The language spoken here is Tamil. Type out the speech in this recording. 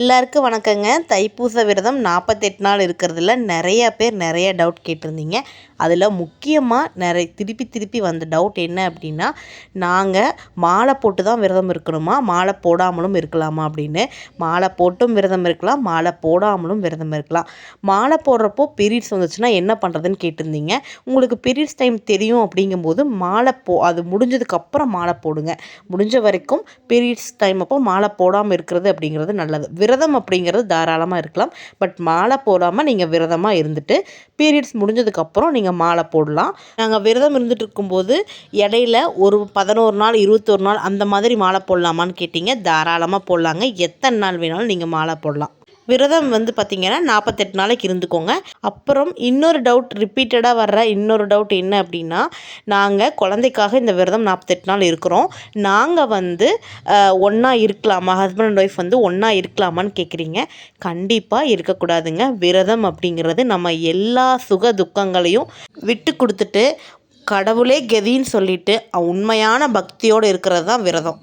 எல்லாருக்கும் வணக்கங்க. தைப்பூச விரதம் 48 நாள் இருக்கிறதுல நிறைய பேர் நிறைய டவுட் கேட்டிருந்தீங்க. அதில் முக்கியமாக திருப்பி வந்த டவுட் என்ன அப்படின்னா, நாங்கள் மாலை போட்டு தான் விரதம் இருக்கணுமா, மாலை போடாமலும் இருக்கலாமா அப்படின்னு. மாலை போட்டும் விரதம் இருக்கலாம், மாலை போடாமலும் விரதம் இருக்கலாம். மாலை போடுறப்போ பீரியட்ஸ் வந்துச்சுன்னா என்ன பண்ணுறதுன்னு கேட்டிருந்தீங்க. உங்களுக்கு பீரியட்ஸ் டைம் தெரியும் அப்படிங்கும்போது அது முடிஞ்சதுக்கப்புறம் மாலை போடுங்க. முடிஞ்ச வரைக்கும் பீரியட்ஸ் டைம் அப்போ மாலை போடாமல் இருக்கிறது அப்படிங்கிறது நல்லது. விரதம் அப்படிங்கிறது தாராளமாக இருக்கலாம். பட் மாலை போடாமல் நீங்கள் விரதமாக இருந்துட்டு பீரியட்ஸ் முடிஞ்சதுக்கப்புறம் நீங்கள் மாலை போடலாம். நாங்கள் விரதம் இருந்துட்டு இருக்கும்போது இடையில ஒரு 11 நாள் 21 நாள் அந்த மாதிரி மாலை போடலாமான்னு கேட்டிங்க. தாராளமாக போடலாங்க. எத்தனை நாள் வேணாலும் நீங்கள் மாலை போடலாம். விரதம் பார்த்திங்கன்னா 48 நாளைக்கு இருந்துக்கோங்க. அப்புறம் இன்னொரு டவுட் ரிப்பீட்டடாக வர்ற இன்னொரு டவுட் என்ன அப்படின்னா, நாங்கள் குழந்தைக்காக இந்த விரதம் 48 நாள் இருக்கிறோம். நாங்கள் ஒன்றா இருக்கலாமா, ஹஸ்பண்ட் அண்ட் ஒய்ஃப் ஒன்றா இருக்கலாமான்னு கேட்குறீங்க. கண்டிப்பாக இருக்கக்கூடாதுங்க. விரதம் அப்படிங்கிறது நம்ம எல்லா சுக துக்கங்களையும் விட்டு கொடுத்துட்டு கடவுளே கதின்னு சொல்லிட்டு உண்மையான பக்தியோடு இருக்கிறது தான் விரதம்.